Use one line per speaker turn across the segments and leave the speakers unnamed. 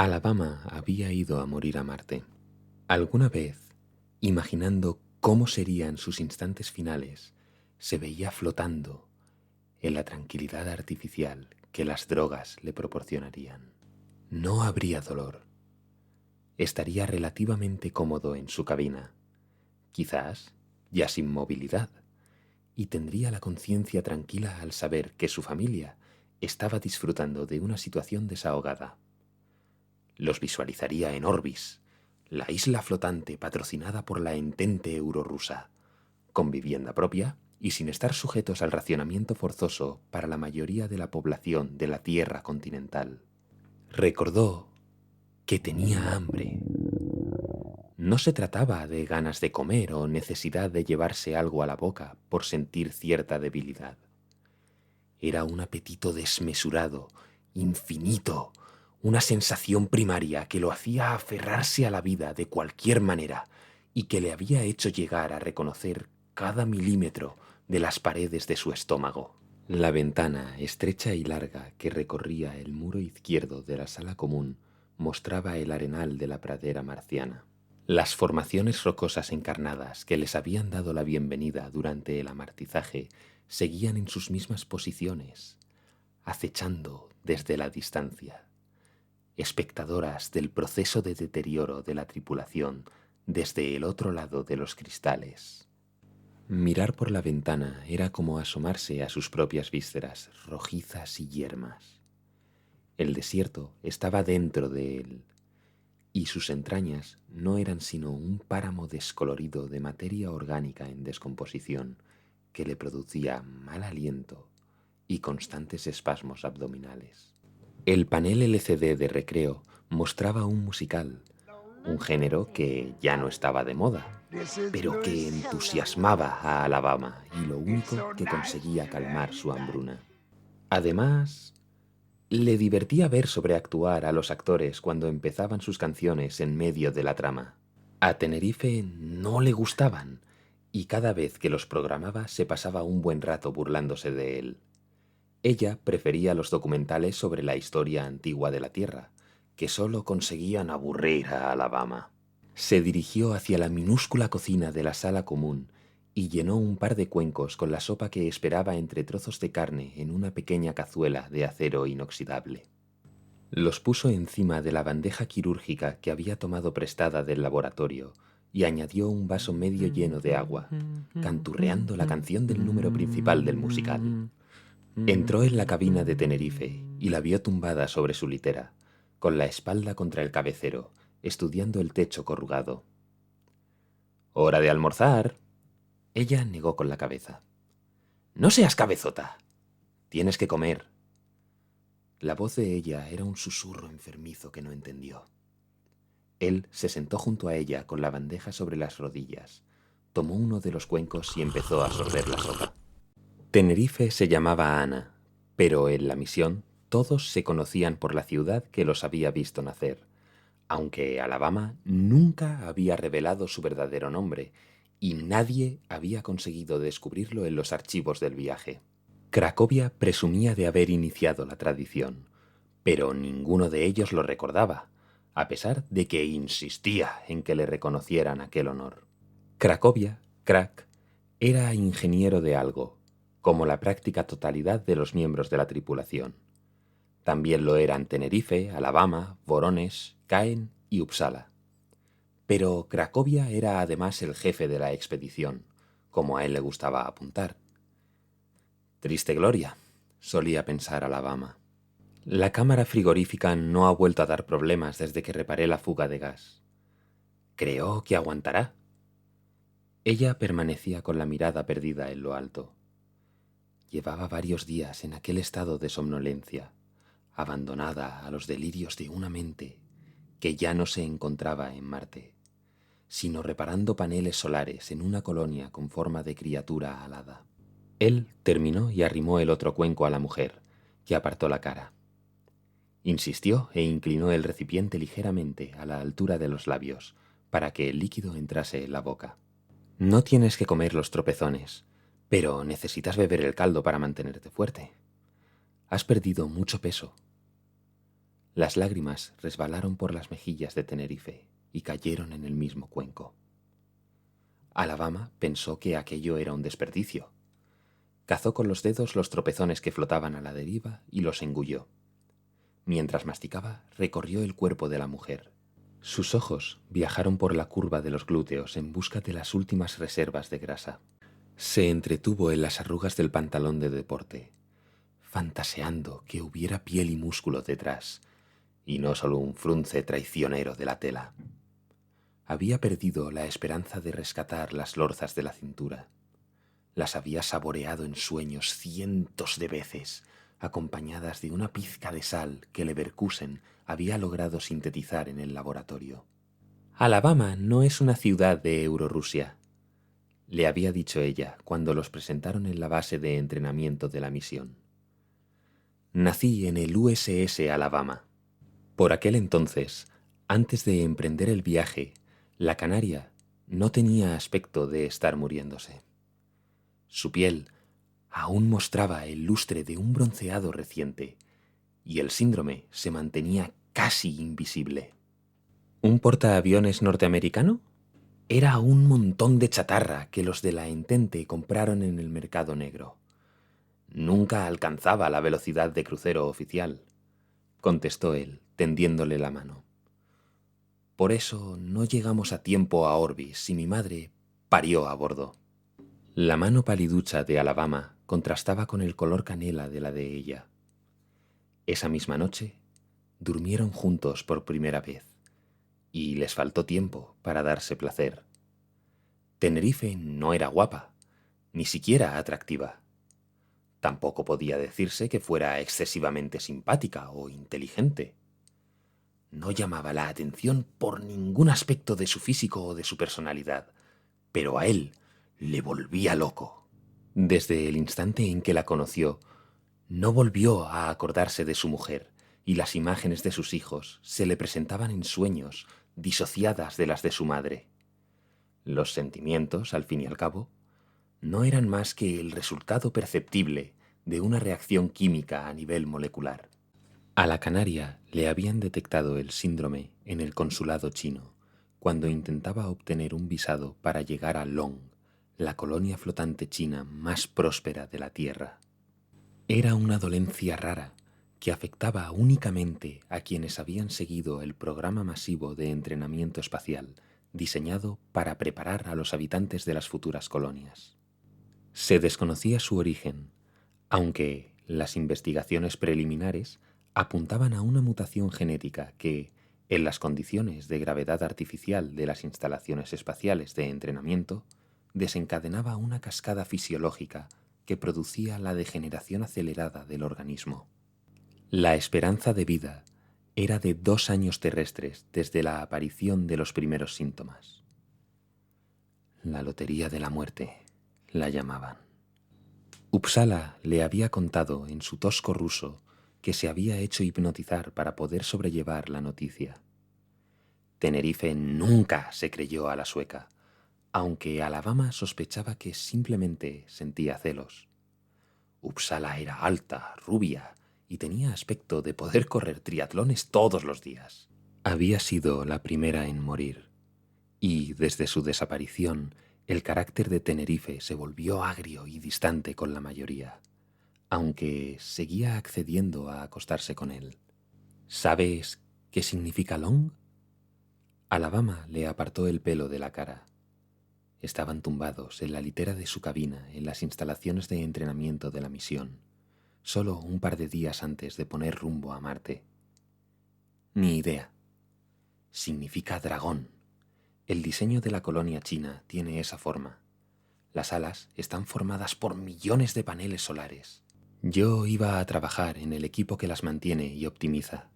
Alabama había ido a morir a Marte. Alguna vez, imaginando cómo serían sus instantes finales, se veía flotando en la tranquilidad artificial que las drogas le proporcionarían. No habría dolor. Estaría relativamente cómodo en su cabina, quizás ya sin movilidad, y tendría la conciencia tranquila al saber que su familia estaba disfrutando de una situación desahogada. Los visualizaría en Orbis, la isla flotante patrocinada por la entente eurorrusa, con vivienda propia y sin estar sujetos al racionamiento forzoso para la mayoría de la población de la Tierra continental. Recordó que tenía hambre. No se trataba de ganas de comer o necesidad de llevarse algo a la boca por sentir cierta debilidad. Era un apetito desmesurado, infinito, una sensación primaria que lo hacía aferrarse a la vida de cualquier manera y que le había hecho llegar a reconocer cada milímetro de las paredes de su estómago. La ventana, estrecha y larga, que recorría el muro izquierdo de la sala común, mostraba el arenal de la pradera marciana. Las formaciones rocosas encarnadas que les habían dado la bienvenida durante el amartizaje seguían en sus mismas posiciones, acechando desde la distancia, espectadoras del proceso de deterioro de la tripulación desde el otro lado de los cristales. Mirar por la ventana era como asomarse a sus propias vísceras, rojizas y yermas. El desierto estaba dentro de él, y sus entrañas no eran sino un páramo descolorido de materia orgánica en descomposición que le producía mal aliento y constantes espasmos abdominales. El panel LCD de recreo mostraba un musical, un género que ya no estaba de moda, pero que entusiasmaba a Alabama y lo único que conseguía calmar su hambruna. Además, le divertía ver sobreactuar a los actores cuando empezaban sus canciones en medio de la trama. A Tenerife no le gustaban, y cada vez que los programaba se pasaba un buen rato burlándose de él. Ella prefería los documentales sobre la historia antigua de la Tierra, que solo conseguían aburrir a Alabama. Se dirigió hacia la minúscula cocina de la sala común y llenó un par de cuencos con la sopa que esperaba entre trozos de carne en una pequeña cazuela de acero inoxidable. Los puso encima de la bandeja quirúrgica que había tomado prestada del laboratorio y añadió un vaso medio lleno de agua, canturreando la canción del número principal del musical. Entró en la cabina de Tenerife y la vio tumbada sobre su litera, con la espalda contra el cabecero, estudiando el techo corrugado. «¡Hora de almorzar!». Ella negó con la cabeza. «No seas cabezota. Tienes que comer». La voz de ella era un susurro enfermizo que no entendió. Él se sentó junto a ella con la bandeja sobre las rodillas, tomó uno de los cuencos y empezó a sorber la sopa. Tenerife se llamaba Ana, pero en la misión todos se conocían por la ciudad que los había visto nacer, aunque Alabama nunca había revelado su verdadero nombre y nadie había conseguido descubrirlo en los archivos del viaje. Cracovia presumía de haber iniciado la tradición, pero ninguno de ellos lo recordaba, a pesar de que insistía en que le reconocieran aquel honor. Cracovia, Crack, era ingeniero de algo, como la práctica totalidad de los miembros de la tripulación. También lo eran Tenerife, Alabama, Vorónezh, Caen y Uppsala. Pero Cracovia era además el jefe de la expedición, como a él le gustaba apuntar. Triste gloria, solía pensar Alabama. La cámara frigorífica no ha vuelto a dar problemas desde que reparé la fuga de gas. Creo que aguantará. Ella permanecía con la mirada perdida en lo alto. Llevaba varios días en aquel estado de somnolencia, abandonada a los delirios de una mente que ya no se encontraba en Marte, sino reparando paneles solares en una colonia con forma de criatura alada. Él terminó y arrimó el otro cuenco a la mujer, que apartó la cara. Insistió e inclinó el recipiente ligeramente a la altura de los labios, para que el líquido entrase en la boca. No tienes que comer los tropezones, pero necesitas beber el caldo para mantenerte fuerte. Has perdido mucho peso. Las lágrimas resbalaron por las mejillas de Tenerife y cayeron en el mismo cuenco. Alabama pensó que aquello era un desperdicio. Cazó con los dedos los tropezones que flotaban a la deriva y los engulló. Mientras masticaba, recorrió el cuerpo de la mujer. Sus ojos viajaron por la curva de los glúteos en busca de las últimas reservas de grasa. Se entretuvo en las arrugas del pantalón de deporte, fantaseando que hubiera piel y músculo detrás, y no solo un frunce traicionero de la tela. Había perdido la esperanza de rescatar las lorzas de la cintura. Las había saboreado en sueños cientos de veces, acompañadas de una pizca de sal que Leverkusen había logrado sintetizar en el laboratorio. Alabama no es una ciudad de Eurorrusia, le había dicho ella cuando los presentaron en la base de entrenamiento de la misión. Nací en el USS Alabama. Por aquel entonces, antes de emprender el viaje, la canaria no tenía aspecto de estar muriéndose. Su piel aún mostraba el lustre de un bronceado reciente, y el síndrome se mantenía casi invisible. ¿Un portaaviones norteamericano? Era un montón de chatarra que los de la Entente compraron en el mercado negro. Nunca alcanzaba la velocidad de crucero oficial, contestó él, tendiéndole la mano. Por eso no llegamos a tiempo a Orbis y mi madre parió a bordo. La mano paliducha de Alabama contrastaba con el color canela de la de ella. Esa misma noche durmieron juntos por primera vez, y les faltó tiempo para darse placer. Tenerife no era guapa, ni siquiera atractiva. Tampoco podía decirse que fuera excesivamente simpática o inteligente. No llamaba la atención por ningún aspecto de su físico o de su personalidad, pero a él le volvía loco. Desde el instante en que la conoció, no volvió a acordarse de su mujer, y las imágenes de sus hijos se le presentaban en sueños, disociadas de las de su madre. Los sentimientos, al fin y al cabo, no eran más que el resultado perceptible de una reacción química a nivel molecular. A la canaria le habían detectado el síndrome en el consulado chino, cuando intentaba obtener un visado para llegar a Long, la colonia flotante china más próspera de la Tierra. Era una dolencia rara que afectaba únicamente a quienes habían seguido el programa masivo de entrenamiento espacial diseñado para preparar a los habitantes de las futuras colonias. Se desconocía su origen, aunque las investigaciones preliminares apuntaban a una mutación genética que, en las condiciones de gravedad artificial de las instalaciones espaciales de entrenamiento, desencadenaba una cascada fisiológica que producía la degeneración acelerada del organismo. La esperanza de vida era de 2 años terrestres desde la aparición de los primeros síntomas. La lotería de la muerte, la llamaban. Uppsala le había contado en su tosco ruso que se había hecho hipnotizar para poder sobrellevar la noticia. Tenerife nunca se creyó a la sueca, aunque Alabama sospechaba que simplemente sentía celos. Uppsala era alta, rubia, y tenía aspecto de poder correr triatlones todos los días. Había sido la primera en morir, y desde su desaparición el carácter de Tenerife se volvió agrio y distante con la mayoría, aunque seguía accediendo a acostarse con él. ¿Sabes qué significa Long? Alabama le apartó el pelo de la cara. Estaban tumbados en la litera de su cabina en las instalaciones de entrenamiento de la misión, solo un par de días antes de poner rumbo a Marte. Ni idea. Significa dragón. El diseño de la colonia china tiene esa forma. Las alas están formadas por millones de paneles solares. Yo iba a trabajar en el equipo que las mantiene y optimiza.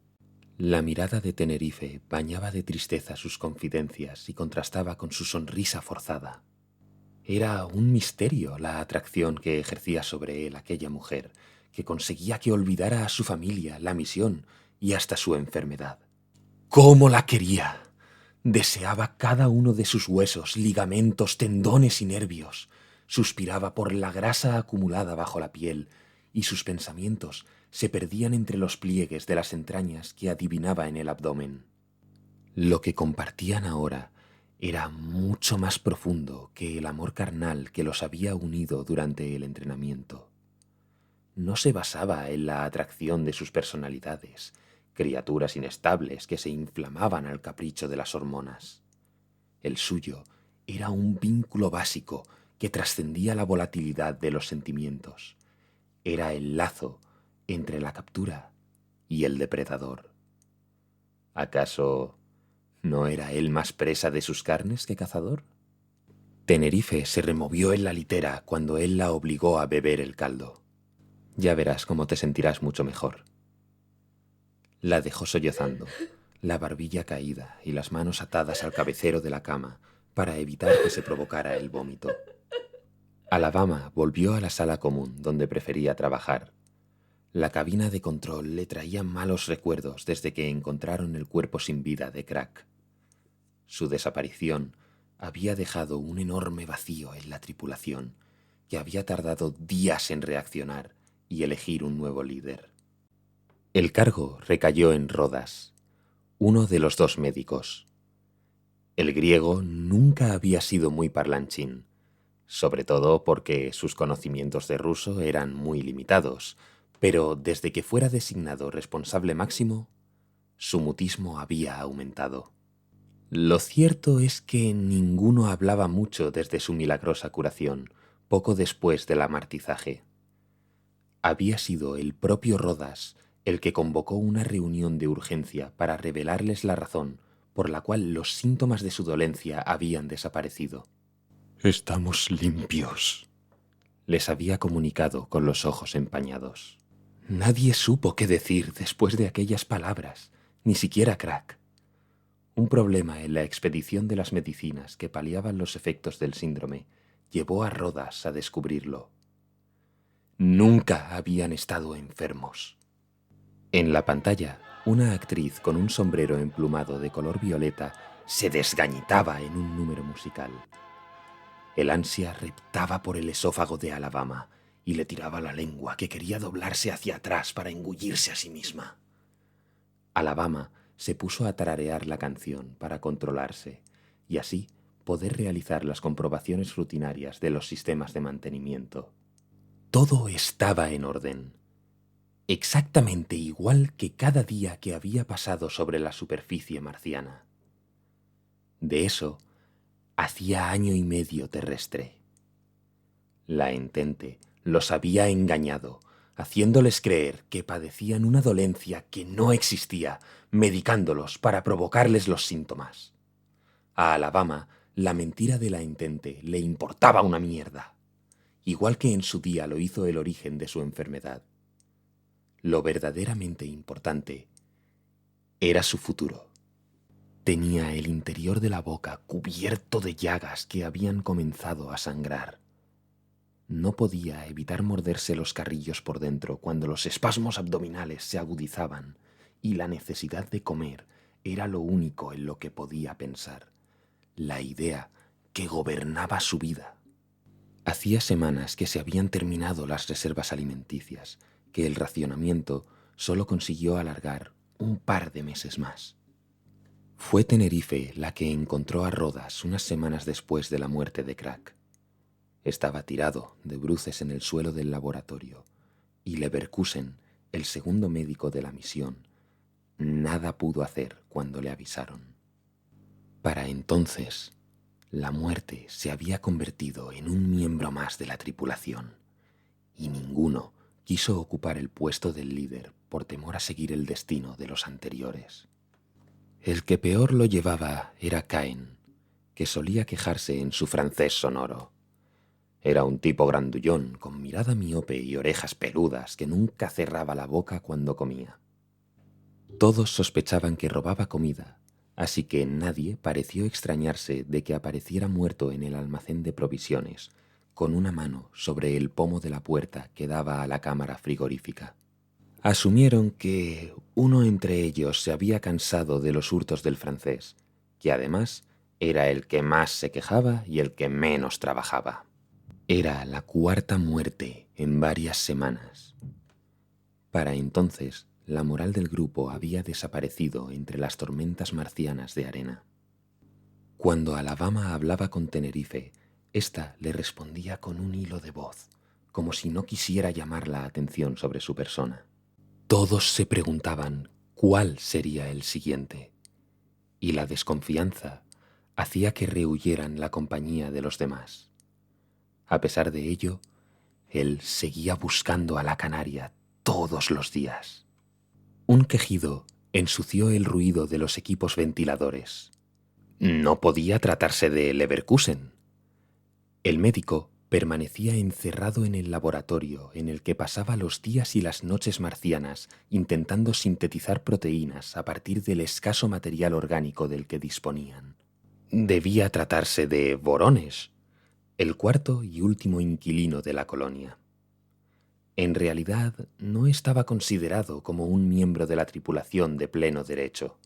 La mirada de Tenerife bañaba de tristeza sus confidencias y contrastaba con su sonrisa forzada. Era un misterio la atracción que ejercía sobre él aquella mujer, que conseguía que olvidara a su familia, la misión y hasta su enfermedad. ¡Cómo la quería! Deseaba cada uno de sus huesos, ligamentos, tendones y nervios. Suspiraba por la grasa acumulada bajo la piel y sus pensamientos se perdían entre los pliegues de las entrañas que adivinaba en el abdomen. Lo que compartían ahora era mucho más profundo que el amor carnal que los había unido durante el entrenamiento. No se basaba en la atracción de sus personalidades, criaturas inestables que se inflamaban al capricho de las hormonas. El suyo era un vínculo básico que trascendía la volatilidad de los sentimientos. Era el lazo entre la captura y el depredador. ¿Acaso no era él más presa de sus carnes que cazador? Tenerife se removió en la litera cuando él la obligó a beber el caldo. Ya verás cómo te sentirás mucho mejor. La dejó sollozando, la barbilla caída y las manos atadas al cabecero de la cama para evitar que se provocara el vómito. Alabama volvió a la sala común donde prefería trabajar. La cabina de control le traía malos recuerdos desde que encontraron el cuerpo sin vida de Crack. Su desaparición había dejado un enorme vacío en la tripulación, que había tardado días en reaccionar y elegir un nuevo líder. El cargo recayó en Rodas, uno de los dos médicos. El griego nunca había sido muy parlanchín, sobre todo porque sus conocimientos de ruso eran muy limitados, pero desde que fuera designado responsable máximo, su mutismo había aumentado. Lo cierto es que ninguno hablaba mucho desde su milagrosa curación, poco después del amartizaje. Había sido el propio Rodas el que convocó una reunión de urgencia para revelarles la razón por la cual los síntomas de su dolencia habían desaparecido. «Estamos limpios», les había comunicado con los ojos empañados. Nadie supo qué decir después de aquellas palabras, ni siquiera Crack. Un problema en la expedición de las medicinas que paliaban los efectos del síndrome llevó a Rodas a descubrirlo. Nunca habían estado enfermos. En la pantalla, una actriz con un sombrero emplumado de color violeta se desgañitaba en un número musical. El ansia reptaba por el esófago de Alabama y le tiraba la lengua que quería doblarse hacia atrás para engullirse a sí misma. Alabama se puso a tararear la canción para controlarse y así poder realizar las comprobaciones rutinarias de los sistemas de mantenimiento. Todo estaba en orden, exactamente igual que cada día que había pasado sobre la superficie marciana. De eso hacía 1 año y medio terrestre. La Entente los había engañado, haciéndoles creer que padecían una dolencia que no existía, medicándolos para provocarles los síntomas. A Alabama, la mentira de la Entente le importaba una mierda, igual que en su día lo hizo el origen de su enfermedad. Lo verdaderamente importante era su futuro. Tenía el interior de la boca cubierto de llagas que habían comenzado a sangrar. No podía evitar morderse los carrillos por dentro cuando los espasmos abdominales se agudizaban y la necesidad de comer era lo único en lo que podía pensar, la idea que gobernaba su vida. Hacía semanas que se habían terminado las reservas alimenticias, que el racionamiento solo consiguió alargar un par de meses más. Fue Tenerife la que encontró a Rodas unas semanas después de la muerte de Crack. Estaba tirado de bruces en el suelo del laboratorio y Leverkusen, el segundo médico de la misión, nada pudo hacer cuando le avisaron. Para entonces, la muerte se había convertido en un miembro más de la tripulación y ninguno quiso ocupar el puesto del líder por temor a seguir el destino de los anteriores. El que peor lo llevaba era Cain, que solía quejarse en su francés sonoro. Era un tipo grandullón, con mirada miope y orejas peludas que nunca cerraba la boca cuando comía. Todos sospechaban que robaba comida, así que nadie pareció extrañarse de que apareciera muerto en el almacén de provisiones, con una mano sobre el pomo de la puerta que daba a la cámara frigorífica. Asumieron que uno entre ellos se había cansado de los hurtos del francés, que además era el que más se quejaba y el que menos trabajaba. Era la cuarta muerte en varias semanas. Para entonces, la moral del grupo había desaparecido entre las tormentas marcianas de arena. Cuando Alabama hablaba con Tenerife, ésta le respondía con un hilo de voz, como si no quisiera llamar la atención sobre su persona. Todos se preguntaban cuál sería el siguiente, y la desconfianza hacía que rehuyeran la compañía de los demás. A pesar de ello, él seguía buscando a la canaria todos los días. Un quejido ensució el ruido de los equipos ventiladores. No podía tratarse de Leverkusen. El médico permanecía encerrado en el laboratorio en el que pasaba los días y las noches marcianas intentando sintetizar proteínas a partir del escaso material orgánico del que disponían. Debía tratarse de Voronezh, el cuarto y último inquilino de la colonia. En realidad, no estaba considerado como un miembro de la tripulación de pleno derecho.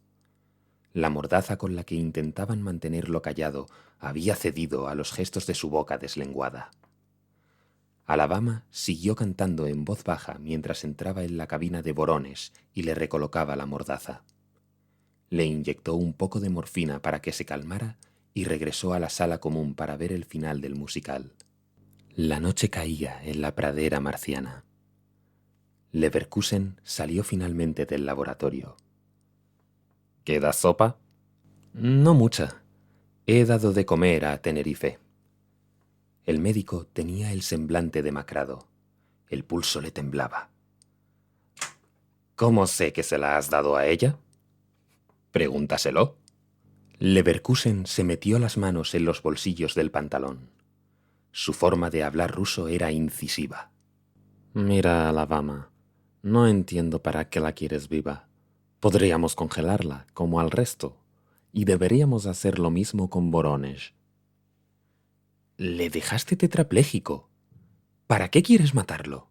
La mordaza con la que intentaban mantenerlo callado había cedido a los gestos de su boca deslenguada. Alabama siguió cantando en voz baja mientras entraba en la cabina de Voronezh y le recolocaba la mordaza. Le inyectó un poco de morfina para que se calmara y regresó a la sala común para ver el final del musical. La noche caía en la pradera marciana. Leverkusen salió finalmente del laboratorio. ¿Queda sopa? No mucha. He dado de comer a Tenerife. El médico tenía el semblante demacrado. El pulso le temblaba. ¿Cómo sé que se la has dado a ella? Pregúntaselo. Leverkusen se metió las manos en los bolsillos del pantalón. Su forma de hablar ruso era incisiva. Mira, Alabama, no entiendo para qué la quieres viva. Podríamos congelarla, como al resto, y deberíamos hacer lo mismo con Voronezh. Le dejaste tetrapléjico. ¿Para qué quieres matarlo?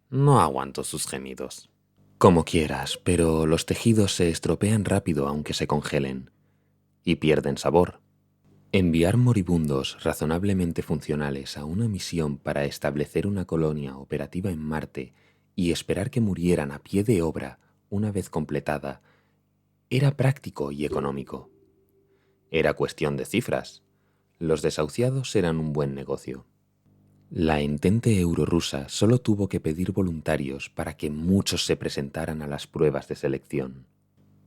No aguanto sus gemidos. Como quieras, pero los tejidos se estropean rápido aunque se congelen, y pierden sabor. Enviar moribundos razonablemente funcionales a una misión para establecer una colonia operativa en Marte y esperar que murieran a pie de obra una vez completada era práctico y económico. Era cuestión de cifras. Los desahuciados eran un buen negocio. La entente eurorrusa solo tuvo que pedir voluntarios para que muchos se presentaran a las pruebas de selección.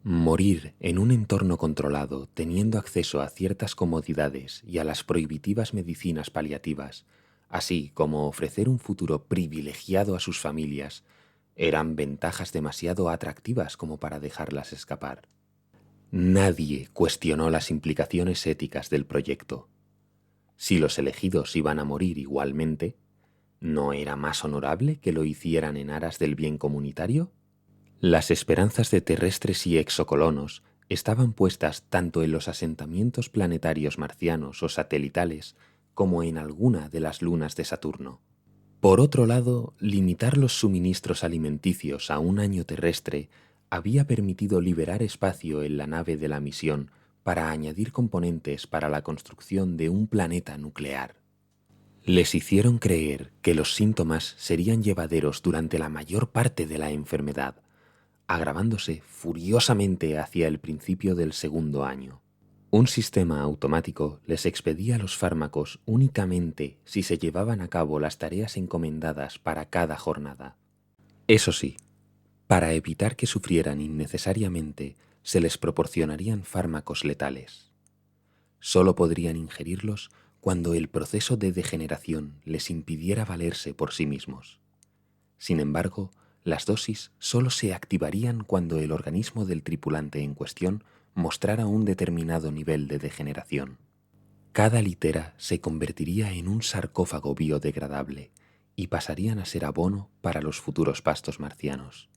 Morir en un entorno controlado, teniendo acceso a ciertas comodidades y a las prohibitivas medicinas paliativas, así como ofrecer un futuro privilegiado a sus familias, eran ventajas demasiado atractivas como para dejarlas escapar. Nadie cuestionó las implicaciones éticas del proyecto. Si los elegidos iban a morir igualmente, ¿no era más honorable que lo hicieran en aras del bien comunitario? Las esperanzas de terrestres y exocolonos estaban puestas tanto en los asentamientos planetarios marcianos o satelitales como en alguna de las lunas de Saturno. Por otro lado, limitar los suministros alimenticios a un año terrestre había permitido liberar espacio en la nave de la misión para añadir componentes para la construcción de un planeta nuclear. Les hicieron creer que los síntomas serían llevaderos durante la mayor parte de la enfermedad, agravándose furiosamente hacia el principio del segundo año. Un sistema automático les expedía los fármacos únicamente si se llevaban a cabo las tareas encomendadas para cada jornada. Eso sí, para evitar que sufrieran innecesariamente, se les proporcionarían fármacos letales. Solo podrían ingerirlos cuando el proceso de degeneración les impidiera valerse por sí mismos. Sin embargo, las dosis solo se activarían cuando el organismo del tripulante en cuestión mostrara un determinado nivel de degeneración. Cada litera se convertiría en un sarcófago biodegradable y pasarían a ser abono para los futuros pastos marcianos.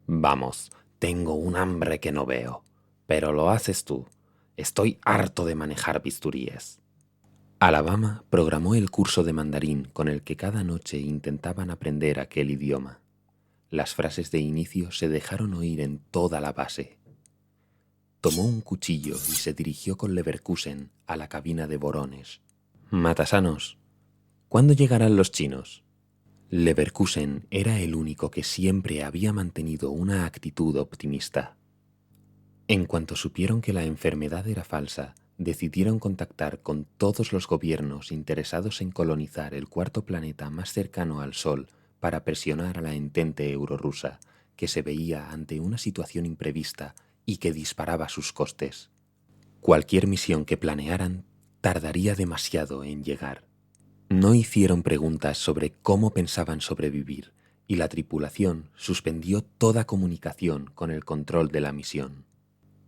Vamos, tengo un hambre que no veo, pero lo haces tú. Estoy harto de manejar bisturíes. Alabama programó el curso de mandarín con el que cada noche intentaban aprender aquel idioma. Las frases de inicio se dejaron oír en toda la base. Tomó un cuchillo y se dirigió con Leverkusen a la cabina de Voronezh. «Matasanos, ¿Cuándo llegarán los chinos? Leverkusen era el único que siempre había mantenido una actitud optimista. En cuanto supieron que la enfermedad era falsa, decidieron contactar con todos los gobiernos interesados en colonizar el cuarto planeta más cercano al Sol para presionar a la entente eurorrusa, que se veía ante una situación imprevista y que disparaba sus costes. Cualquier misión que planearan tardaría demasiado en llegar. No hicieron preguntas sobre cómo pensaban sobrevivir y la tripulación suspendió toda comunicación con el control de la misión.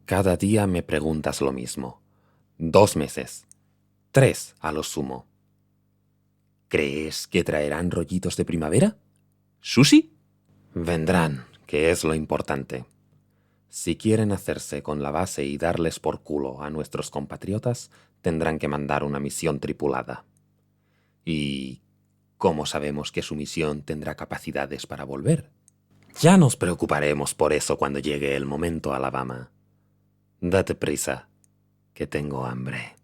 Cada día me preguntas lo mismo. 2 meses. 3 a lo sumo. ¿Crees que traerán rollitos de primavera? ¿Sushi? Vendrán, que es lo importante. Si quieren hacerse con la base y darles por culo a nuestros compatriotas, tendrán que mandar una misión tripulada. ¿Y cómo sabemos que su misión tendrá capacidades para volver? Ya nos preocuparemos por eso cuando llegue el momento, Alabama. Date prisa, que tengo hambre.